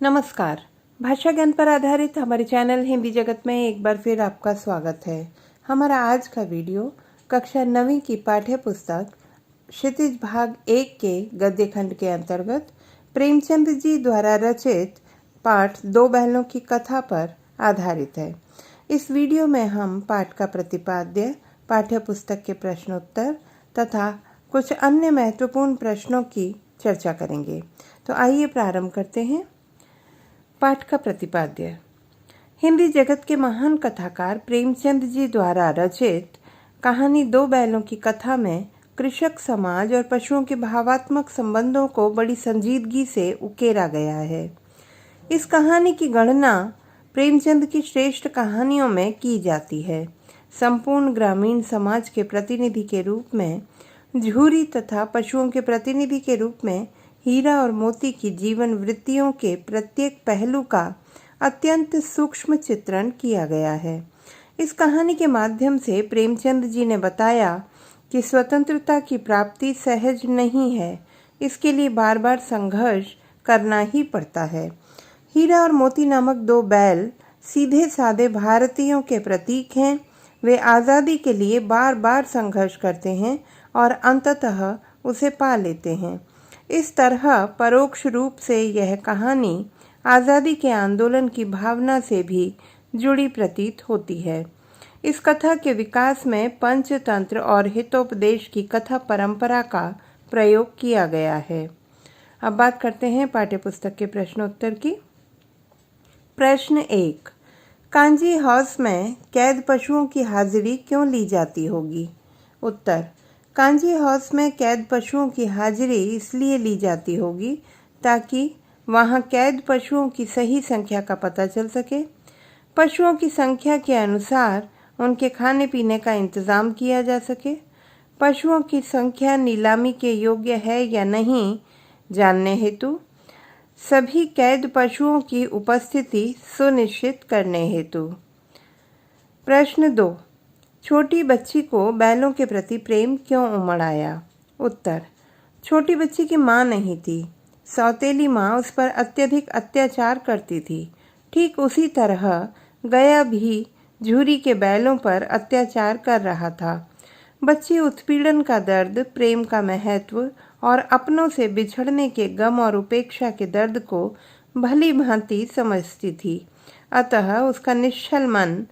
नमस्कार। भाषा ज्ञान पर आधारित हमारे चैनल हिंदी जगत में एक बार फिर आपका स्वागत है। हमारा आज का वीडियो कक्षा 9वीं की पाठ्य पुस्तक क्षितिज भाग 1 के गद्य खंड के अंतर्गत प्रेमचंद जी द्वारा रचित पाठ दो बैलों की कथा पर आधारित है। इस वीडियो में हम पाठ का प्रतिपाद्य, पाठ्य पुस्तक के प्रश्नोत्तर तथा कुछ अन्य महत्वपूर्ण प्रश्नों की चर्चा करेंगे। तो आइए प्रारंभ करते हैं। पाठ का प्रतिपाद्य। हिंदी जगत के महान कथाकार प्रेमचंद जी द्वारा रचित कहानी दो बैलों की कथा में कृषक समाज और पशुओं के भावात्मक संबंधों को बड़ी संजीदगी से उकेरा गया है। इस कहानी की गणना प्रेमचंद की श्रेष्ठ कहानियों में की जाती है। संपूर्ण ग्रामीण समाज के प्रतिनिधि के रूप में झूरी तथा पशुओं के प्रतिनिधि के रूप में हीरा और मोती की जीवन वृत्तियों के प्रत्येक पहलू का अत्यंत सूक्ष्म चित्रण किया गया है। इस कहानी के माध्यम से प्रेमचंद जी ने बताया कि स्वतंत्रता की प्राप्ति सहज नहीं है, इसके लिए बार बार संघर्ष करना ही पड़ता है। हीरा और मोती नामक दो बैल सीधे साधे भारतीयों के प्रतीक हैं। वे आज़ादी के लिए बार बार संघर्ष करते हैं और अंततः उसे पा लेते हैं। इस तरह परोक्ष रूप से यह कहानी आज़ादी के आंदोलन की भावना से भी जुड़ी प्रतीत होती है। इस कथा के विकास में पंचतंत्र और हितोपदेश की कथा परंपरा का प्रयोग किया गया है। अब बात करते हैं पाठ्यपुस्तक के प्रश्नोत्तर की। प्रश्न 1। कांजी हाउस में कैद पशुओं की हाजिरी क्यों ली जाती होगी? उत्तर। कांजी हाउस में कैद पशुओं की हाजिरी इसलिए ली जाती होगी ताकि वहां कैद पशुओं की सही संख्या का पता चल सके। पशुओं की संख्या के अनुसार उनके खाने पीने का इंतजाम किया जा सके। पशुओं की संख्या नीलामी के योग्य है या नहीं जानने हेतु सभी कैद पशुओं की उपस्थिति सुनिश्चित करने हेतु। प्रश्न 2। छोटी बच्ची को बैलों के प्रति प्रेम क्यों उमड़ आया? उत्तर। छोटी बच्ची की माँ नहीं थी। सौतेली माँ उस पर अत्यधिक अत्याचार करती थी। ठीक उसी तरह गया भी झूरी के बैलों पर अत्याचार कर रहा था। बच्ची उत्पीड़न का दर्द, प्रेम का महत्व और अपनों से बिछड़ने के गम और उपेक्षा के दर्द को भली भांति समझती थी। अतः उसका निश्चल मन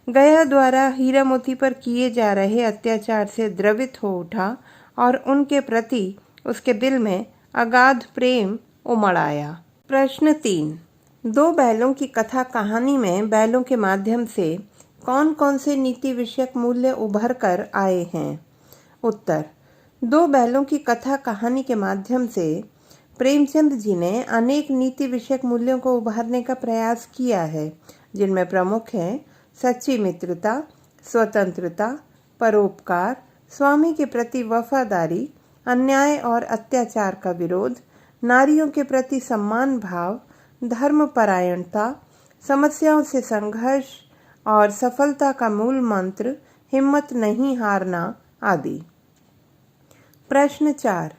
गया द्वारा हीरा मोती पर किए जा रहे अत्याचार से द्रवित हो उठा और उनके प्रति उसके दिल में अगाध प्रेम उमड़ आया। प्रश्न 3। दो बैलों की कथा कहानी में बैलों के माध्यम से कौन कौन से नीति विषयक मूल्य उभर कर आए हैं? उत्तर। दो बैलों की कथा कहानी के माध्यम से प्रेमचंद जी ने अनेक नीति विषयक मूल्यों को उभारने का प्रयास किया है, जिनमें प्रमुख हैं सच्ची मित्रता, स्वतंत्रता, परोपकार, स्वामी के प्रति वफादारी, अन्याय और अत्याचार का विरोध, नारियों के प्रति सम्मान भाव, धर्मपरायणता, समस्याओं से संघर्ष और सफलता का मूल मंत्र हिम्मत नहीं हारना आदि। प्रश्न 4।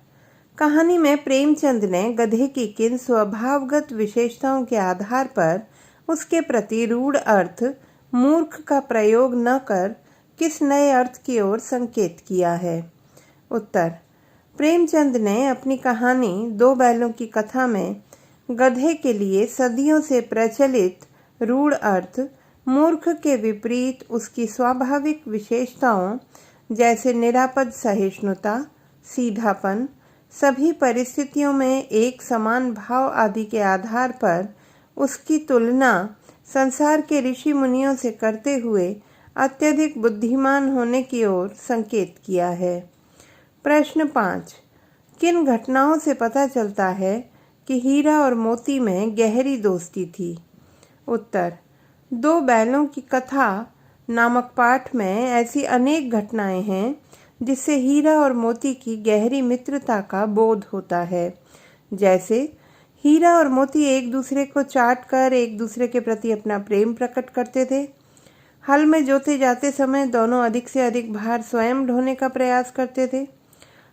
कहानी में प्रेमचंद ने गधे की किन स्वभावगत विशेषताओं के आधार पर उसके प्रति रूढ़ अर्थ मूर्ख का प्रयोग न कर किस नए अर्थ की ओर संकेत किया है? उत्तर। प्रेमचंद ने अपनी कहानी दो बैलों की कथा में गधे के लिए सदियों से प्रचलित रूढ़ अर्थ मूर्ख के विपरीत उसकी स्वाभाविक विशेषताओं जैसे निरापद सहिष्णुता, सीधापन, सभी परिस्थितियों में एक समान भाव आदि के आधार पर उसकी तुलना संसार के ऋषि मुनियों से करते हुए अत्यधिक बुद्धिमान होने की ओर संकेत किया है। प्रश्न 5। किन घटनाओं से पता चलता है कि हीरा और मोती में गहरी दोस्ती थी? उत्तर। दो बैलों की कथा नामक पाठ में ऐसी अनेक घटनाएं हैं जिससे हीरा और मोती की गहरी मित्रता का बोध होता है। जैसे हीरा और मोती एक दूसरे को चाट कर एक दूसरे के प्रति अपना प्रेम प्रकट करते थे। हल में जोते जाते समय दोनों अधिक से अधिक भार स्वयं ढोने का प्रयास करते थे।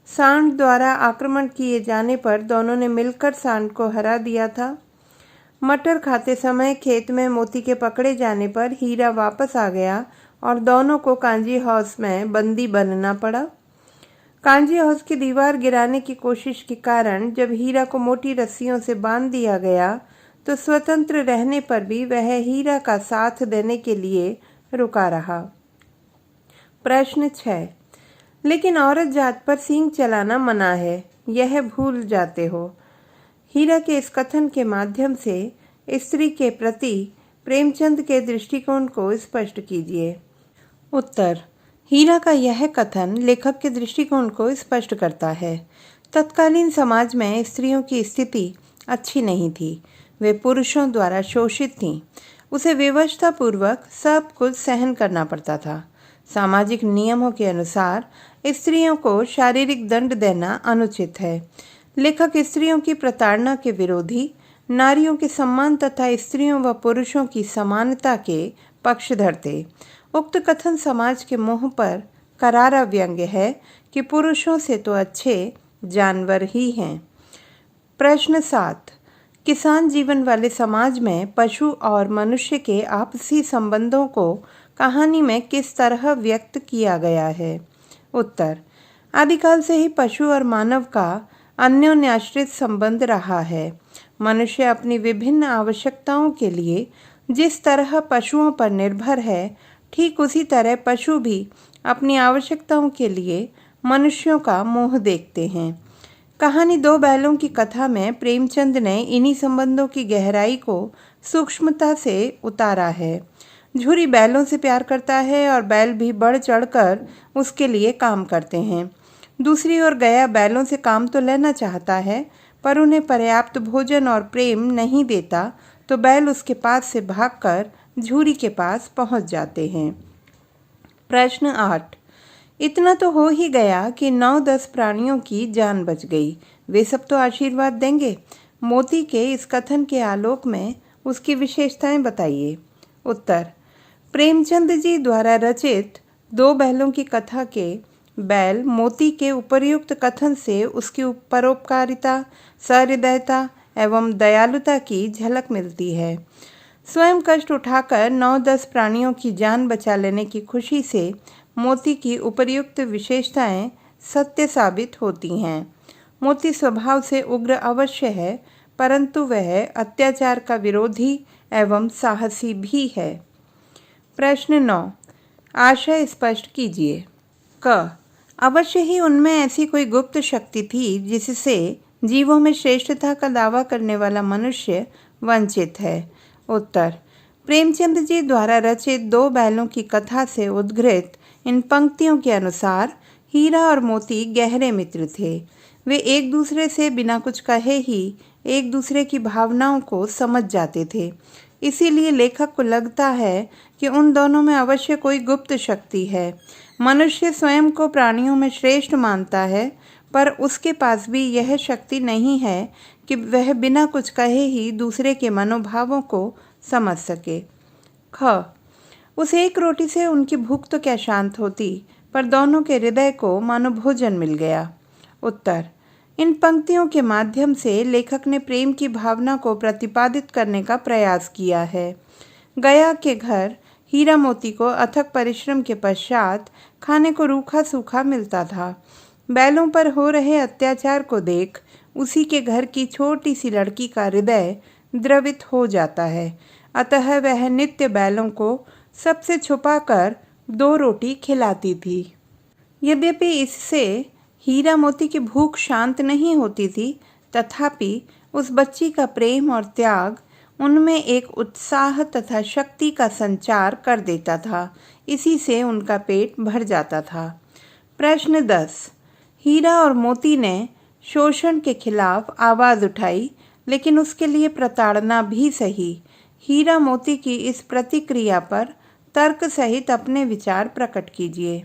सांड द्वारा आक्रमण किए जाने पर दोनों ने मिलकर सांड को हरा दिया था। मटर खाते समय खेत में मोती के पकड़े जाने पर हीरा वापस आ गया और दोनों को कांजी हाउस में बंदी बनना पड़ा। कांजी हाउस की दीवार गिराने की कोशिश के कारण जब हीरा को मोटी रस्सियों से बांध दिया गया तो स्वतंत्र रहने पर भी वह हीरा का साथ देने के लिए रुका रहा। प्रश्न 6। लेकिन औरत जात पर सींग चलाना मना है, यह भूल जाते हो। हीरा के इस कथन के माध्यम से स्त्री के प्रति प्रेमचंद के दृष्टिकोण को स्पष्ट कीजिए। उत्तर। हीरा का यह कथन लेखक के दृष्टिकोण को स्पष्ट करता है। तत्कालीन समाज में स्त्रियों की स्थिति अच्छी नहीं थी, वे पुरुषों द्वारा शोषित थीं। उसे विवशतापूर्वक सब कुछ सहन करना पड़ता था। सामाजिक नियमों के अनुसार स्त्रियों को शारीरिक दंड देना अनुचित है। लेखक स्त्रियों की प्रताड़ना के विरोधी, नारियों के सम्मान तथा स्त्रियों व पुरुषों की समानता के पक्षधर थे। उक्त कथन समाज के मोह पर करारा व्यंग्य है कि पुरुषों से तो अच्छे जानवर ही हैं। प्रश्न 7। किसान जीवन वाले समाज में पशु और मनुष्य के आपसी संबंधों को कहानी में किस तरह व्यक्त किया गया है? उत्तर। आदिकाल से ही पशु और मानव का अन्योन्याश्रित संबंध रहा है। मनुष्य अपनी विभिन्न आवश्यकताओं के लिए जिस तरह पशुओं पर निर्भर है, ठीक उसी तरह पशु भी अपनी आवश्यकताओं के लिए मनुष्यों का मोह देखते हैं। कहानी दो बैलों की कथा में प्रेमचंद ने इन्हीं संबंधों की गहराई को सूक्ष्मता से उतारा है। झूरी बैलों से प्यार करता है और बैल भी बढ़ चढ़कर उसके लिए काम करते हैं। दूसरी ओर गया बैलों से काम तो लेना चाहता है, पर उन्हें पर्याप्त भोजन और प्रेम नहीं देता, तो बैल उसके पास से भागकर झूरी के पास पहुंच जाते हैं। प्रश्न 8। इतना तो हो ही गया कि 9-10 प्राणियों की जान बच गई, वे सब तो आशीर्वाद देंगे। मोती के इस कथन के आलोक में उसकी विशेषताएं बताइए। उत्तर। प्रेमचंद जी द्वारा रचित दो बैलों की कथा के बैल मोती के उपर्युक्त कथन से उसकी परोपकारिता, सहृदयता एवं दयालुता की झलक मिलती है। स्वयं कष्ट उठाकर 9-10 प्राणियों की जान बचा लेने की खुशी से मोती की उपर्युक्त विशेषताएं सत्य साबित होती हैं। मोती स्वभाव से उग्र अवश्य है, परंतु वह अत्याचार का विरोधी एवं साहसी भी है। प्रश्न 9। आशय स्पष्ट कीजिए। क। अवश्य ही उनमें ऐसी कोई गुप्त शक्ति थी जिससे जीवों में श्रेष्ठता का दावा करने वाला मनुष्य वंचित है। उत्तर। प्रेमचंद जी द्वारा रचित दो बैलों की कथा से उद्घृत इन पंक्तियों के अनुसार हीरा और मोती गहरे मित्र थे। वे एक दूसरे से बिना कुछ कहे ही एक दूसरे की भावनाओं को समझ जाते थे। इसीलिए लेखक को लगता है कि उन दोनों में अवश्य कोई गुप्त शक्ति है। मनुष्य स्वयं को प्राणियों में श्रेष्ठ मानता है, पर उसके पास भी यह शक्ति नहीं है कि वह बिना कुछ कहे ही दूसरे के मनोभावों को समझ सके। ख। उस एक रोटी से उनकी भूख तो क्या शांत होती, पर दोनों के हृदय को मानो भोजन मिल गया। उत्तर। इन पंक्तियों के माध्यम से लेखक ने प्रेम की भावना को प्रतिपादित करने का प्रयास किया है। गया के घर हीरा मोती को अथक परिश्रम के पश्चात खाने को रूखा सूखा मिलता था। बैलों पर हो रहे अत्याचार को देख उसी के घर की छोटी सी लड़की का हृदय द्रवित हो जाता है, अतः वह नित्य बैलों को सबसे छुपाकर 2 रोटी खिलाती थी। यद्यपि इससे हीरा मोती की भूख शांत नहीं होती थी, तथापि उस बच्ची का प्रेम और त्याग उनमें एक उत्साह तथा शक्ति का संचार कर देता था। इसी से उनका पेट भर जाता था। प्रश्न 10। हीरा और मोती ने शोषण के खिलाफ आवाज़ उठाई, लेकिन उसके लिए प्रताड़ना भी सही। हीरा मोती की इस प्रतिक्रिया पर तर्क सहित अपने विचार प्रकट कीजिए।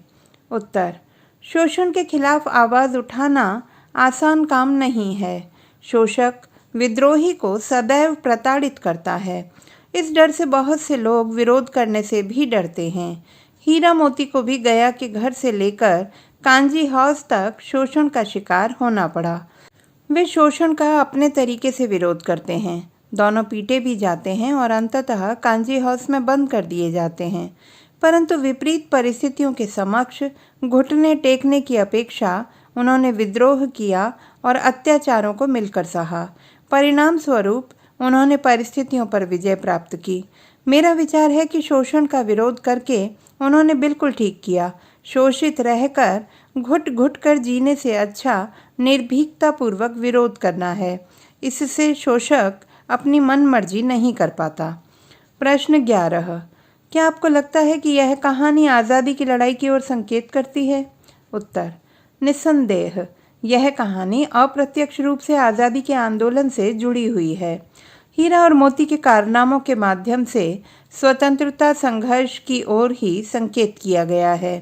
उत्तर। शोषण के खिलाफ आवाज़ उठाना आसान काम नहीं है। शोषक विद्रोही को सदैव प्रताड़ित करता है। इस डर से बहुत से लोग विरोध करने से भी डरते हैं। हीरा मोती को भी गया के घर से लेकर कांजी हाउस तक शोषण का शिकार होना पड़ा। वे शोषण का अपने तरीके से विरोध करते हैं। दोनों पीटे भी जाते हैं और अंततः कांजी हाउस में बंद कर दिए जाते हैं। परंतु विपरीत परिस्थितियों के समक्ष घुटने टेकने की अपेक्षा उन्होंने विद्रोह किया और अत्याचारों को मिलकर सहा। परिणाम स्वरूप उन्होंने परिस्थितियों पर विजय प्राप्त की। मेरा विचार है कि शोषण का विरोध करके उन्होंने बिल्कुल ठीक किया। शोषित रहकर घुट घुट कर जीने से अच्छा निर्भीकता पूर्वक विरोध करना है। इससे शोषक अपनी मनमर्जी नहीं कर पाता। प्रश्न 11। क्या आपको लगता है कि यह कहानी आज़ादी की लड़ाई की ओर संकेत करती है? उत्तर: निस्संदेह यह कहानी अप्रत्यक्ष रूप से आज़ादी के आंदोलन से जुड़ी हुई है। हीरा और मोती के कारनामों के माध्यम से स्वतंत्रता संघर्ष की ओर ही संकेत किया गया है।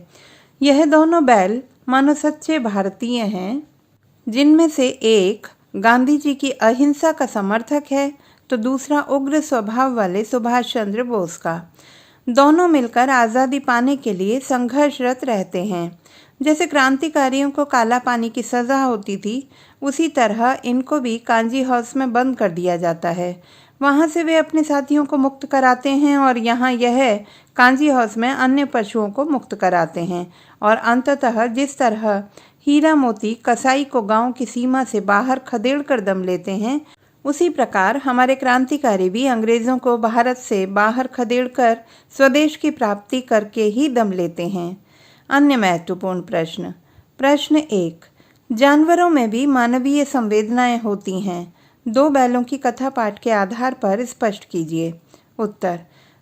यह दोनों बैल मानो सच्चे भारतीय हैं, जिनमें से एक गांधी जी की अहिंसा का समर्थक है तो दूसरा उग्र स्वभाव वाले सुभाष चंद्र बोस का। दोनों मिलकर आज़ादी पाने के लिए संघर्षरत रहते हैं। जैसे क्रांतिकारियों को काला पानी की सज़ा होती थी, उसी तरह इनको भी कांजी हाउस में बंद कर दिया जाता है। वहाँ से वे अपने साथियों को मुक्त कराते हैं और यहाँ यह कांजी हाउस में अन्य पशुओं को मुक्त कराते हैं। और अंततः जिस तरह हीरा मोती कसाई को गांव की सीमा से बाहर खदेड़ कर दम लेते हैं, उसी प्रकार हमारे क्रांतिकारी भी अंग्रेज़ों को भारत से बाहर खदेड़कर स्वदेश की प्राप्ति करके ही दम लेते हैं। अन्य महत्वपूर्ण प्रश्न। प्रश्न 1। जानवरों में भी मानवीय संवेदनाएं होती हैं। 2 बैलों की कथा पाठ के आधार पर स्पष्ट कीजिए। उत्तर: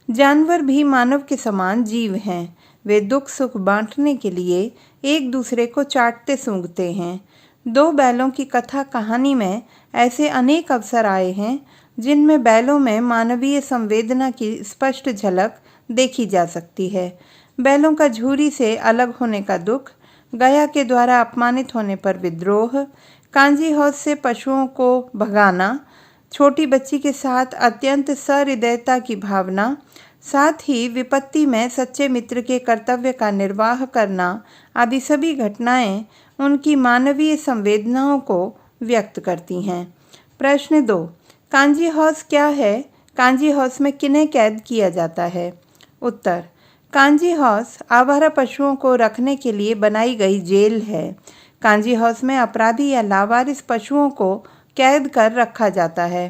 जानवर भी मानव के समान जीव हैं। वे दुख सुख बांटने के लिए एक दूसरे को चाटते सूंघते हैं। 2 बैलों की कथा कहानी में ऐसे अनेक अवसर आए हैं जिनमें बैलों में मानवीय संवेदना की स्पष्ट झलक देखी जा सकती है। बैलों का झूरी से अलग होने का दुख, गया के द्वारा अपमानित होने पर विद्रोह, कांजी हाउस से पशुओं को भगाना, छोटी बच्ची के साथ अत्यंत सहृदयता की भावना, साथ ही विपत्ति में सच्चे मित्र के कर्तव्य का निर्वाह करना आदि सभी घटनाएं उनकी मानवीय संवेदनाओं को व्यक्त करती हैं। प्रश्न 2। कांजी हाउस क्या है? कांजी हाउस में किन्हें कैद किया जाता है? उत्तर: कांजी हाउस आवारा पशुओं को रखने के लिए बनाई गई जेल है। कांजी हाउस में अपराधी या लावारिस पशुओं को कैद कर रखा जाता है।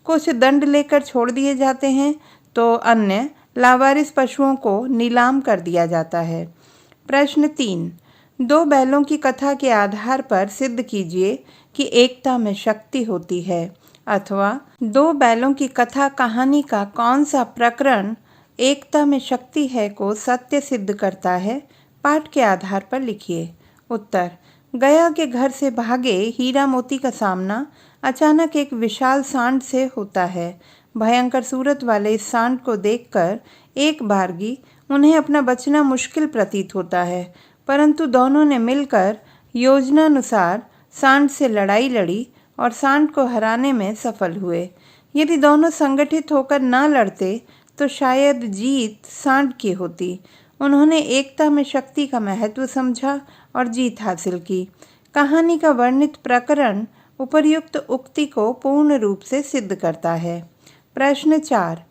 कुछ दंड लेकर छोड़ दिए जाते हैं तो अन्य लावारिस पशुओं को नीलाम कर दिया जाता है। प्रश्न 3। 2 बैलों की कथा के आधार पर सिद्ध कीजिए कि एकता में शक्ति होती है, अथवा 2 बैलों की कथा कहानी का कौन सा प्रकरण एकता में शक्ति है को सत्य सिद्ध करता है, पाठ के आधार पर लिखिए। उत्तर: गया के घर से भागे हीरा मोती का सामना अचानक एक विशाल सांड से होता है। भयंकर सूरत वाले इस सांड को देखकर एक बारगी उन्हें अपना बचना मुश्किल प्रतीत होता है, परंतु दोनों ने मिलकर योजनानुसार सांड से लड़ाई लड़ी और सांड को हराने में सफल हुए। यदि दोनों संगठित होकर ना लड़ते तो शायद जीत सांड की होती। उन्होंने एकता में शक्ति का महत्व समझा और जीत हासिल की। कहानी का वर्णित प्रकरण उपर्युक्त उक्ति को पूर्ण रूप से सिद्ध करता है। प्रश्न 4।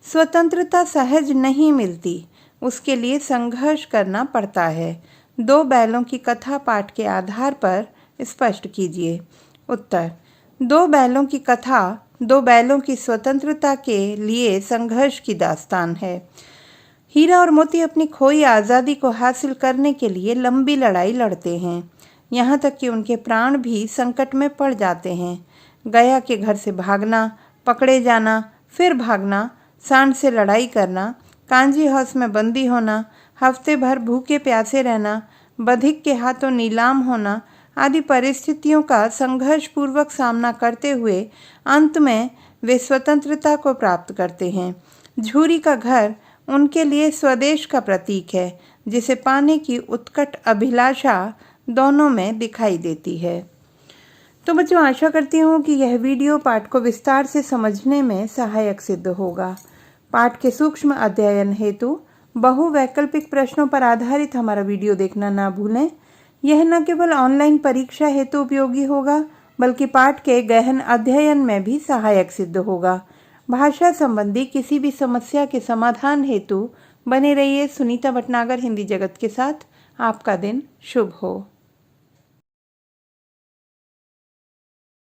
स्वतंत्रता सहज नहीं मिलती, उसके लिए संघर्ष करना पड़ता है। 2 बैलों की कथा पाठ के आधार पर स्पष्ट कीजिए। उत्तर: 2 बैलों की कथा 2 बैलों की स्वतंत्रता के लिए संघर्ष की दास्तान है। हीरा और मोती अपनी खोई आज़ादी को हासिल करने के लिए लंबी लड़ाई लड़ते हैं, यहाँ तक कि उनके प्राण भी संकट में पड़ जाते हैं। गया के घर से भागना, पकड़े जाना, फिर भागना, सांड से लड़ाई करना, कांजी हाउस में बंदी होना, हफ्ते भर भूखे प्यासे रहना, बधिक के हाथों नीलाम होना आदि परिस्थितियों का संघर्षपूर्वक सामना करते हुए अंत में वे स्वतंत्रता को प्राप्त करते हैं। झूरी का घर उनके लिए स्वदेश का प्रतीक है, जिसे पाने की उत्कट अभिलाषा दोनों में दिखाई देती है। तो बच्चों, आशा करती हूँ कि यह वीडियो पाठ को विस्तार से समझने में सहायक सिद्ध होगा। पाठ के सूक्ष्म अध्ययन हेतु बहुवैकल्पिक प्रश्नों पर आधारित हमारा वीडियो देखना ना भूलें। यह न केवल ऑनलाइन परीक्षा हेतु उपयोगी होगा, बल्कि पाठ के गहन अध्ययन में भी सहायक सिद्ध होगा। भाषा संबंधी किसी भी समस्या के समाधान हेतु बने रहिए सुनीता भटनागर हिंदी जगत के साथ। आपका दिन शुभ हो।